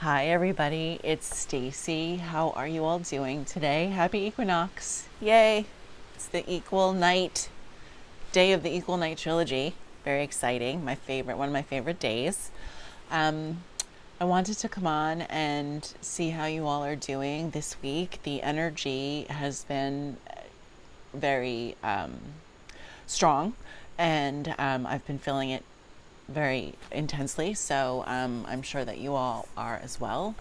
Hi everybody, it's Stacy. How are you all doing today? Happy Equinox. Yay. It's the Equal Night day of the Equal Night Trilogy. Very exciting. One of my favorite days. Um, I wanted to come on and see how you all are doing this week. The energy has been very strong, and I've been feeling it very intensely. So I'm sure that you all are as well,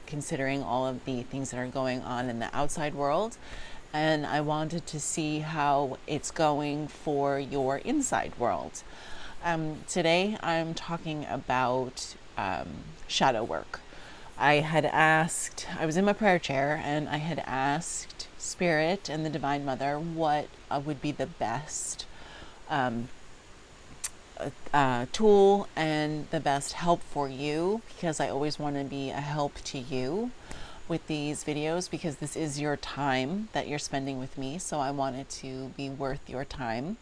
considering all of the things that are going on in the outside world. And I wanted to see how it's going for your inside world. Today I'm talking about shadow work. I was in my prayer chair and I had asked Spirit and the Divine Mother what would be the best tool and the best help for you, because I always want to be a help to you with these videos, because this is your time that you're spending with me. So I want it to be worth your time.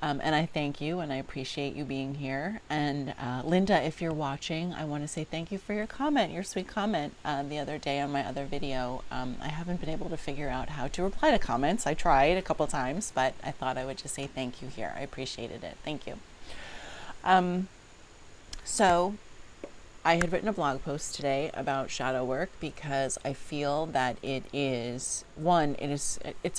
And I thank you and I appreciate you being here. And Linda, if you're watching, I want to say thank you for your comment, your sweet comment the other day on my other video. I haven't been able to figure out how to reply to comments. I tried a couple times, but I thought I would just say thank you here. I appreciated it. Thank you. So I had written a blog post today about shadow work because I feel that it's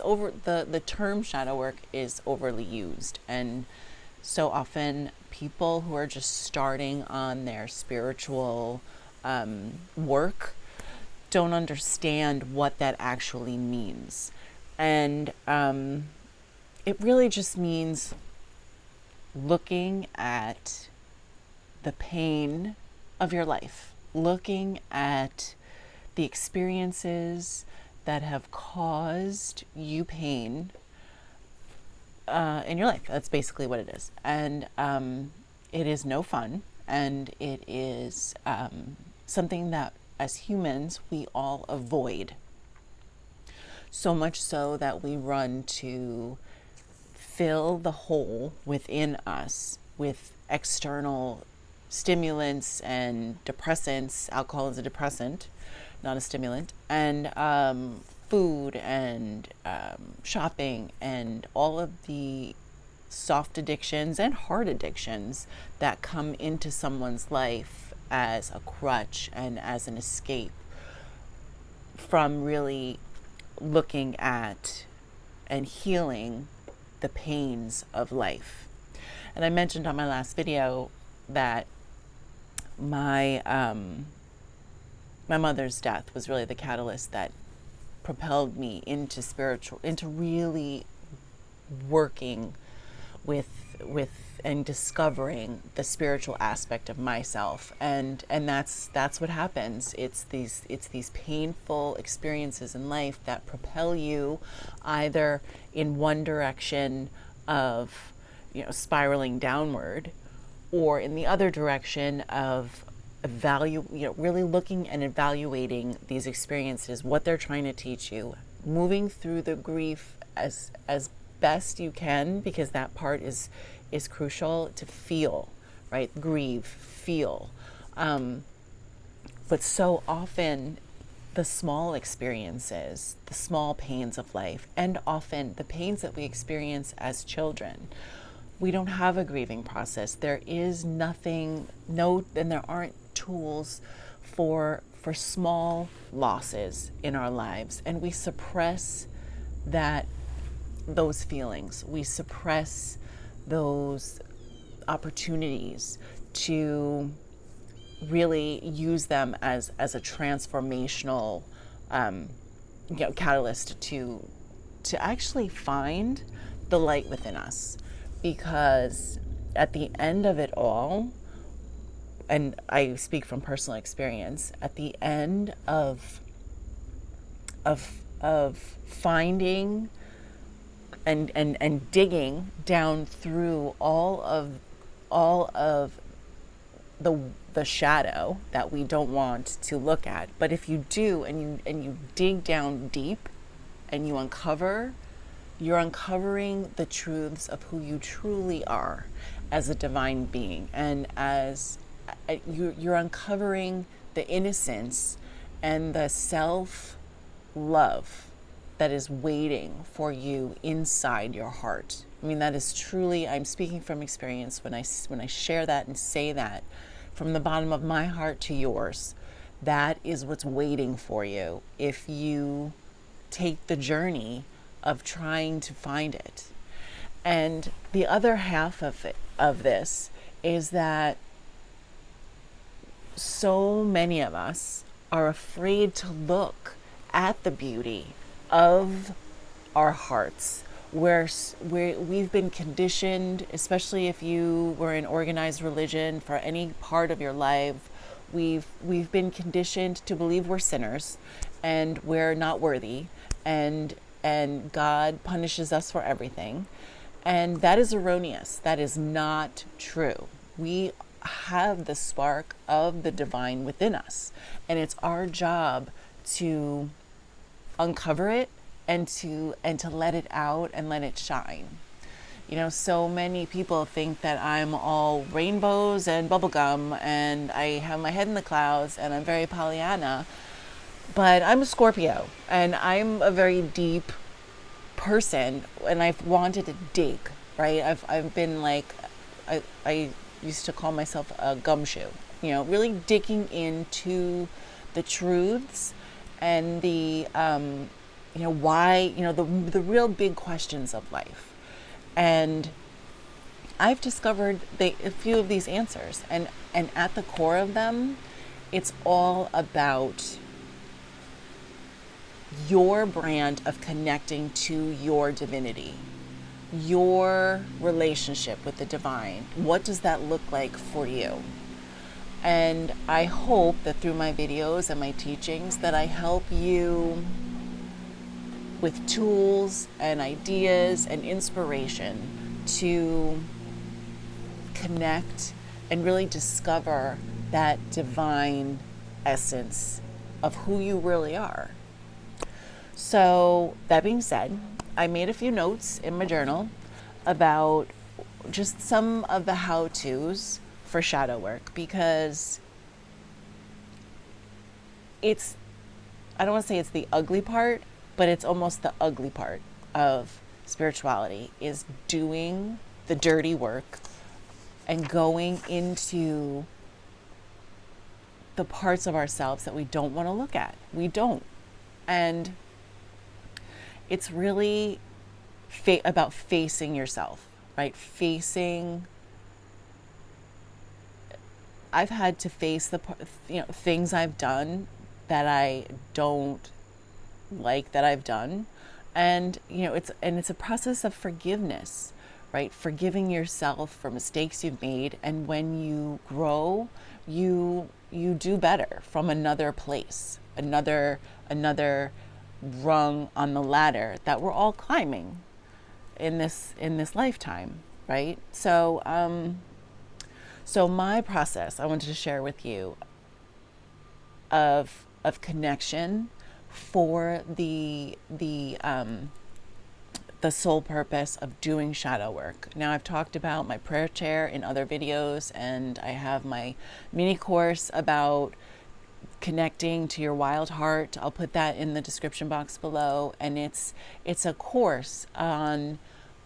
over, the term shadow work is overly used. And so often people who are just starting on their spiritual work don't understand what that actually means. And it really just means looking at the pain of your life, looking at the experiences that have caused you pain in your life. That's basically what it is. And it is no fun, and it is something that as humans we all avoid. So much so that we run to fill the hole within us with external stimulants and depressants. Alcohol is a depressant, not a stimulant, and food and shopping and all of the soft addictions and hard addictions that come into someone's life as a crutch and as an escape from really looking at and healing the pains of life. And I mentioned on my last video that my mother's death was really the catalyst that propelled me into really working with and discovering the spiritual aspect of myself. And that's what happens. It's these painful experiences in life that propel you either in one direction of, spiraling downward, or in the other direction of really looking and evaluating these experiences, what they're trying to teach you, moving through the grief as best you can, because that part is crucial to feel, right? Grieve, feel. But so often the small experiences, the small pains of life, and often the pains that we experience as children, we don't have a grieving process. There is nothing, and there aren't tools for small losses in our lives. And we suppress those feelings. We suppress those opportunities to really use them as a transformational catalyst to actually find the light within us. Because at the end of it all, and I speak from personal experience, at the end of finding and digging down through all of the shadow that we don't want to look at. But if you do, and you dig down deep and you're uncovering the truths of who you truly are as a divine being, and as you're uncovering the innocence and the self love that is waiting for you inside your heart. I mean, that is truly, I'm speaking from experience when I share that and say that from the bottom of my heart to yours. That is what's waiting for you if you take the journey of trying to find it. And the other half of this is that so many of us are afraid to look at the beauty of our hearts, where we've been conditioned, especially if you were in organized religion for any part of your life, we've been conditioned to believe we're sinners and we're not worthy, and God punishes us for everything. And that is erroneous. That is not true. We have the spark of the divine within us, and it's our job to uncover it and to let it out and let it shine. You know, so many people think that I'm all rainbows and bubblegum and I have my head in the clouds and I'm very Pollyanna, but I'm a Scorpio and I'm a very deep person, and I've wanted to dig, right? I've been like, I used to call myself a gumshoe, you know, really digging into the truths and the, you know, why, you know, the real big questions of life. And I've discovered a few of these answers, and at the core of them, it's all about your brand of connecting to your divinity, your relationship with the divine. What does that look like for you? And I hope that through my videos and my teachings that I help you with tools and ideas and inspiration to connect and really discover that divine essence of who you really are. So that being said, I made a few notes in my journal about just some of the how-tos for shadow work, because it's, I don't want to say it's the ugly part, but it's almost the ugly part of spirituality, is doing the dirty work and going into the parts of ourselves that we don't want to look at. We don't. And it's really about facing yourself, right? I've had to face the, you know, things I've done that I don't like that I've done. And, you know, it's a process of forgiveness, right? Forgiving yourself for mistakes you've made. And when you grow, you do better from another place, another rung on the ladder that we're all climbing in this lifetime, right? So so my process I wanted to share with you of connection for the sole purpose of doing shadow work. Now, I've talked about my prayer chair in other videos, and I have my mini course about connecting to your wild heart. I'll put that in the description box below, and it's a course on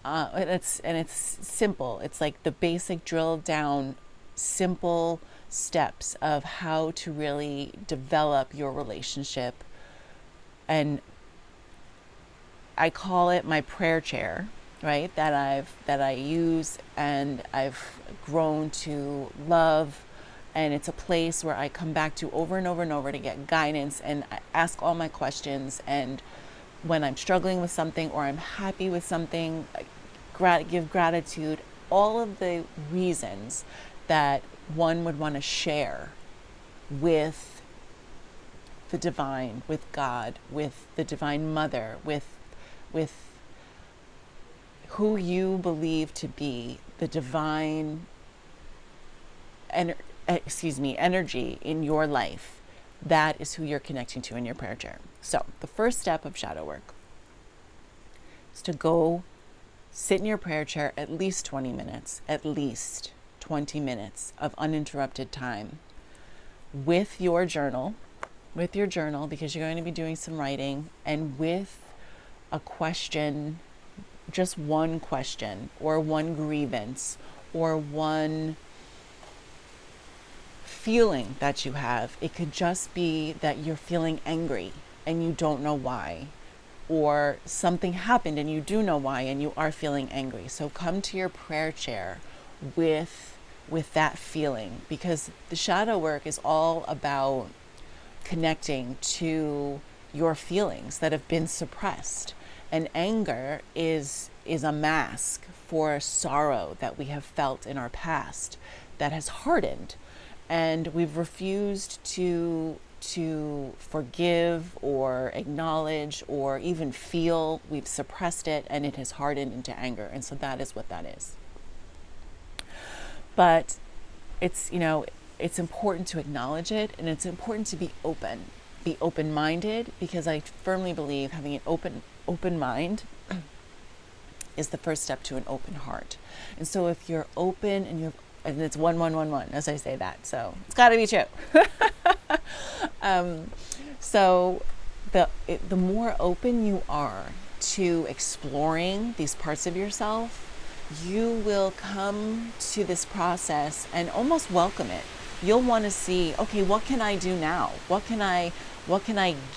it's simple. It's like the basic drilled down simple steps of how to really develop your relationship. And I call it my prayer chair, right? That I use and I've grown to love. And it's a place where I come back to over and over and over to get guidance, and I ask all my questions. And when I'm struggling with something or I'm happy with something, give gratitude, all of the reasons that one would want to share with the divine, with God, with the Divine Mother, with who you believe to be the divine energy in your life. That is who you're connecting to in your prayer chair. So the first step of shadow work is to go sit in your prayer chair at least 20 minutes of uninterrupted time. with your journal, because you're going to be doing some writing, and with a question, just one question or one grievance or one feeling that you have. It could just be that you're feeling angry and you don't know why, or something happened and you do know why and you are feeling angry. So come to your prayer chair with that feeling, because the shadow work is all about connecting to your feelings that have been suppressed. And anger is a mask for sorrow that we have felt in our past that has hardened, and we've refused to forgive or acknowledge or even feel. We've suppressed it, and it has hardened into anger. And so that is what that is. But it's, it's important to acknowledge it, and it's important to be open-minded, because I firmly believe having an open mind is the first step to an open heart. And so if you're open and it's 1-1-1-1 as I say that, so it's got to be true. So the more open you are to exploring these parts of yourself, you will come to this process and almost welcome it. You'll want to see, okay, what can I do now? What can I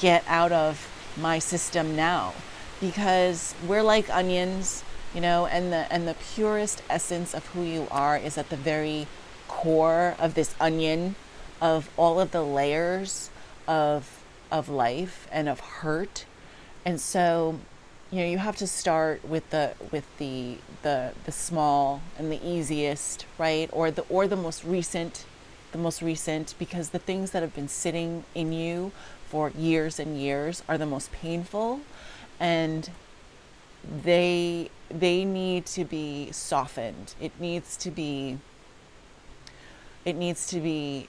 get out of my system now? Because we're like onions, and the purest essence of who you are is at the very core of this onion, of all of the layers of life and of hurt. And so, you have to start with the small and the easiest, right? Or the most recent, because the things that have been sitting in you for years and years are the most painful, and they need to be softened. It needs to be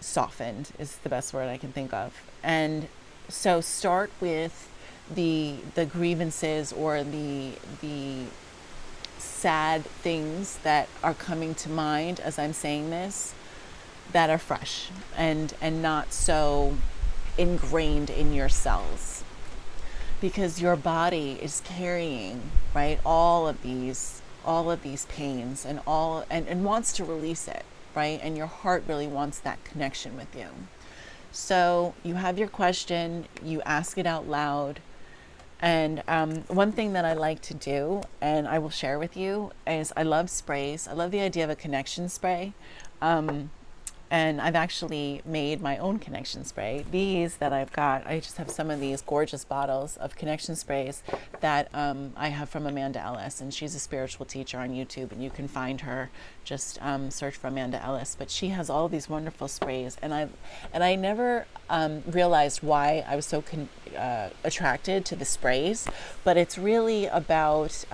softened is the best word I can think of. And so start with the grievances or the sad things that are coming to mind as I'm saying this, that are fresh and not so ingrained in your cells, because your body is carrying, right, all of these pains and wants to release it, right? And your heart really wants that connection with you. So you have your question, you ask it out loud. And one thing that I like to do, and I will share with you, is I love sprays. I love the idea of a connection spray. And I've actually made my own connection spray. These that I've got, I just have some of these gorgeous bottles of connection sprays that I have from Amanda Ellis, and she's a spiritual teacher on YouTube, and you can find her, just search for Amanda Ellis. But she has all these wonderful sprays, and I never realized why I was so attracted to the sprays, but it's really about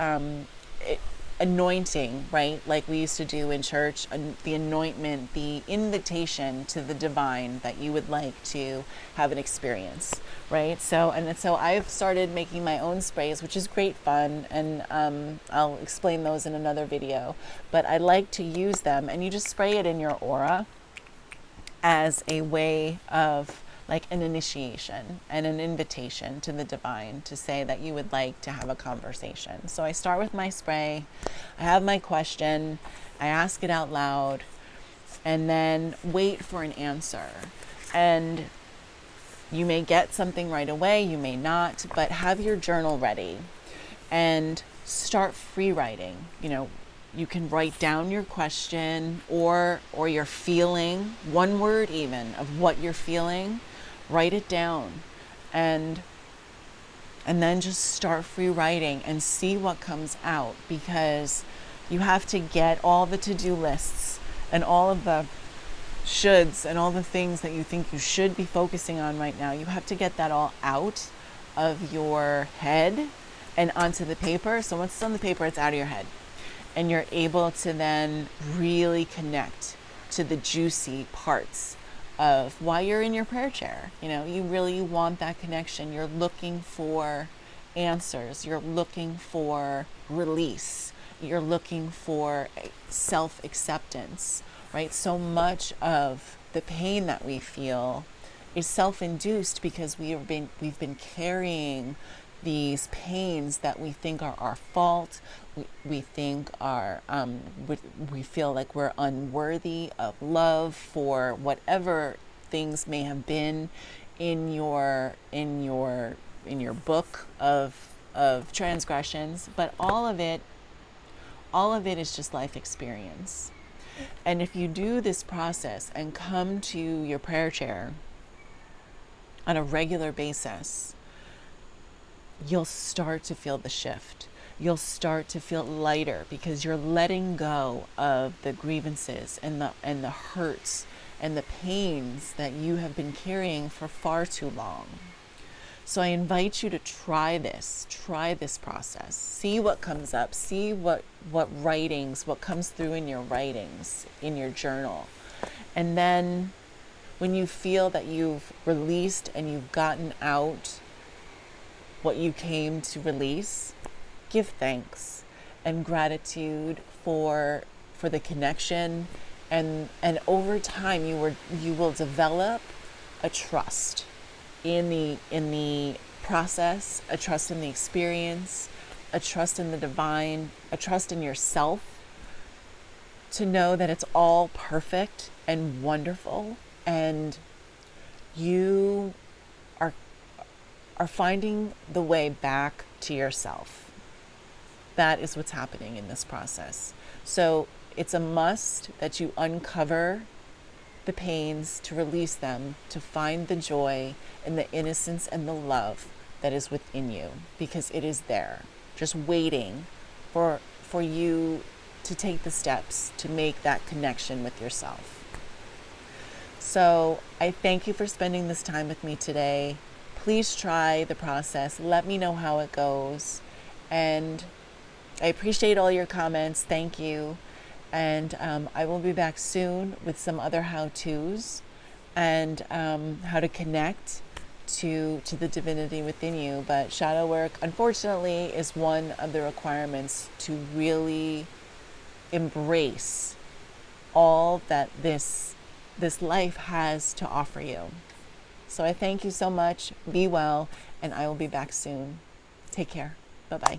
anointing, right? Like we used to do in church, the anointment, the invitation to the divine that you would like to have an experience, right? So I've started making my own sprays, which is great fun, and I'll explain those in another video. But I like to use them, and you just spray it in your aura as a way of like an initiation and an invitation to the divine to say that you would like to have a conversation. So I start with my spray, I have my question, I ask it out loud, and then wait for an answer. And you may get something right away, you may not, but have your journal ready and start free writing. You can write down your question or your feeling, one word even of what you're feeling. Write it down, and then just start free writing and see what comes out, because you have to get all the to-do lists and all of the shoulds and all the things that you think you should be focusing on right now. You have to get that all out of your head and onto the paper. So once it's on the paper, it's out of your head, and you're able to then really connect to the juicy parts of why you're in your prayer chair. You really want that connection. You're looking for answers. You're looking for release. You're looking for self-acceptance, right? So much of the pain that we feel is self-induced because we've been carrying these pains that we think are our fault. We think are we feel like we're unworthy of love for whatever things may have been in your book of transgressions. But all of it is just life experience. And if you do this process and come to your prayer chair on a regular basis, you'll start to feel the shift. You'll start to feel lighter because you're letting go of the grievances and the hurts and the pains that you have been carrying for far too long. So I invite you to try this process. See what comes up. See what comes through in your writings, in your journal. And then when you feel that you've released and you've gotten out what you came to release, give thanks and gratitude for the connection, and over time you will develop a trust in the process, a trust in the experience, a trust in the divine, a trust in yourself, to know that it's all perfect and wonderful, and you are finding the way back to yourself. That is what's happening in this process. So it's a must that you uncover the pains, to release them, to find the joy and the innocence and the love that is within you, because it is there, just waiting for you to take the steps to make that connection with yourself. So I thank you for spending this time with me today. Please try the process. Let me know how it goes. And I appreciate all your comments. Thank you. And I will be back soon with some other how-tos and how to connect to the divinity within you. But shadow work, unfortunately, is one of the requirements to really embrace all that this life has to offer you. So I thank you so much. Be well, and I will be back soon. Take care. Bye-bye.